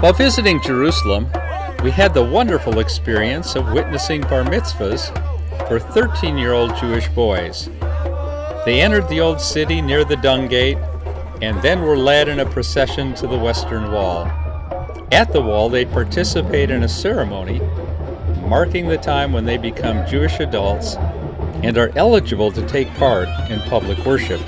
While visiting Jerusalem, we had the wonderful experience of witnessing Bar Mitzvahs for 13-year-old Jewish boys. They entered the old city near the Dung Gate and then were led in a procession to the Western Wall. At the wall, they participate in a ceremony marking the time when they become Jewish adults and are eligible to take part in public worship.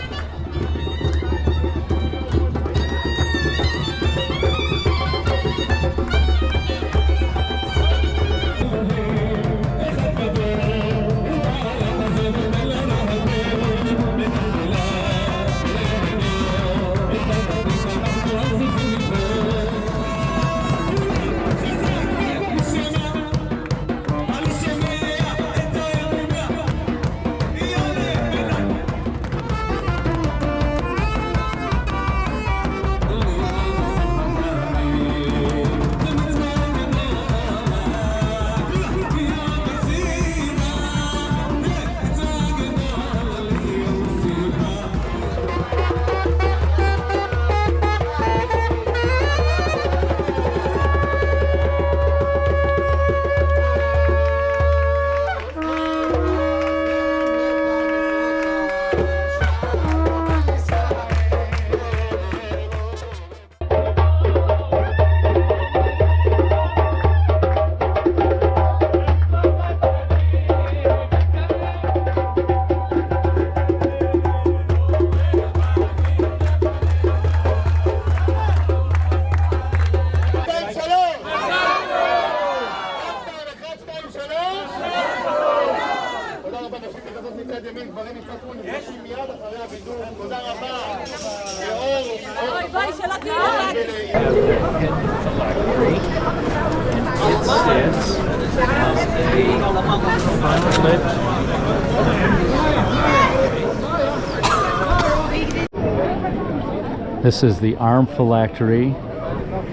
This is the arm phylactery.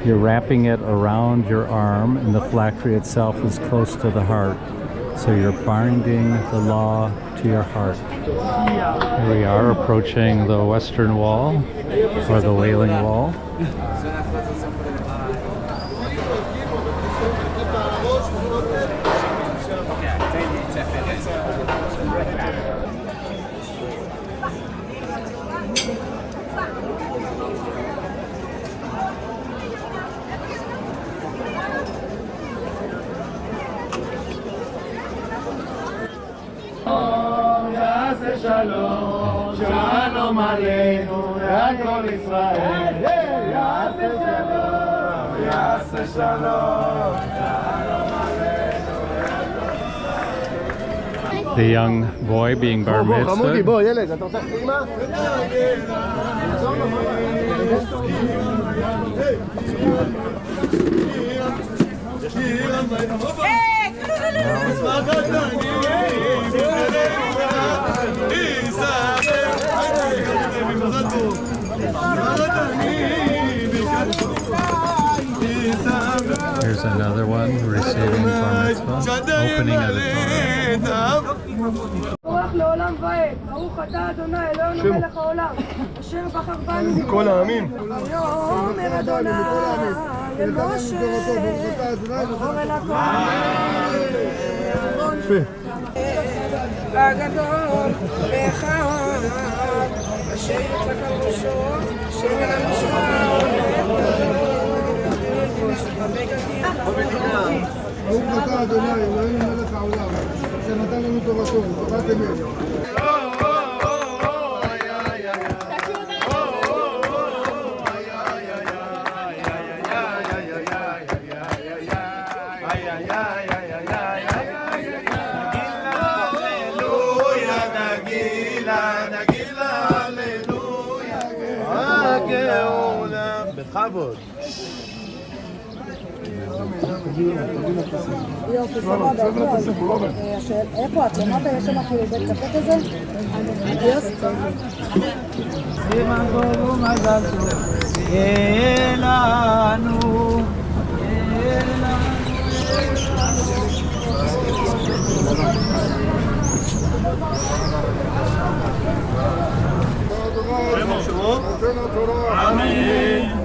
You're wrapping it around your arm, and the phylactery itself is close to the heart. So you're binding the law to your heart. Here we are approaching the Western Wall, or the Wailing Wall. Shalom, shalom aleinu, Kol Israel. Yaseh shalom, yaseh shalom, shalom aleinu. The young boy being bar mitzvah. בוא, ילד, אתה רוצה פנימה? Here's another one receiving bar mitzvah, opening of the Torah. לעולם ועד, ברוך אתה אדוני אלוהינו מלך העולם, אשר בחר בנו מכל העמים. אומר אדוני אל משה, אור אל הכהן, הגדול ואחד, אשר יצחק על ראשו, של המשמר, ברוך אתה אדוני אלוהינו מלך העולם, אשר נתן לנו תורתו, תורת אמת. בכבוד. יופי, סבבה, איפה את? למטה יש שם כאילו בית קפה כזה? סימן טוב ומזל טוב, יהיה לנו, יהיה לנו. אמן.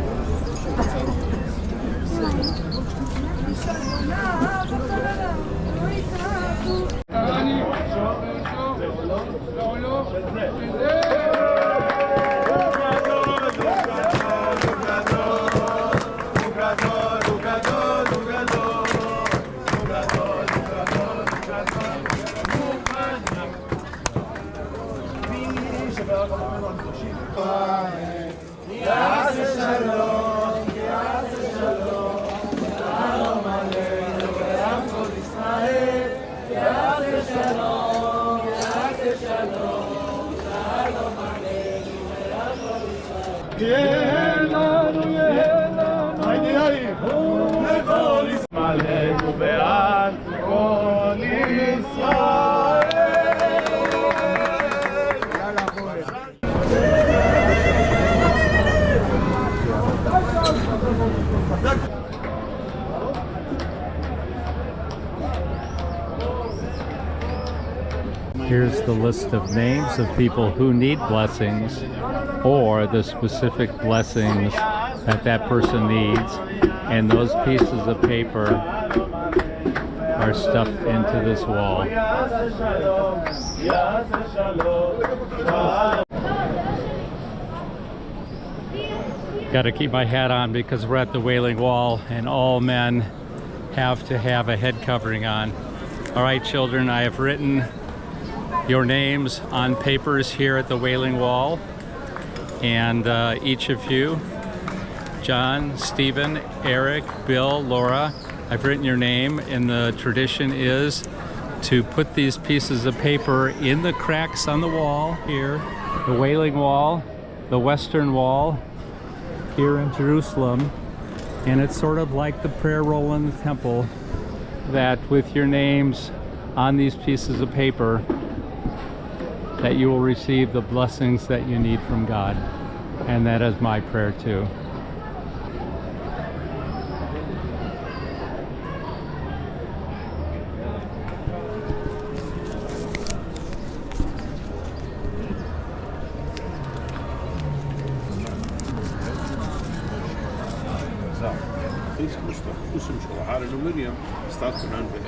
Here's the list of names of people who need blessings, or the specific blessings that that person needs, and those pieces of paper are stuffed into this wall. Got to keep my hat on because we're at the Wailing Wall and all men have to have a head covering on. All right, children, I have written your names on papers here at the Wailing Wall, and each of you, John, Stephen, Eric, Bill, Laura, I've written your name, and the tradition is to put these pieces of paper in the cracks on the wall here, the Wailing Wall, the Western Wall here in Jerusalem. And it's sort of like the prayer roll in the temple, that with your names on these pieces of paper, that you will receive the blessings that you need from God. And that is my prayer too. Staat gedaan bij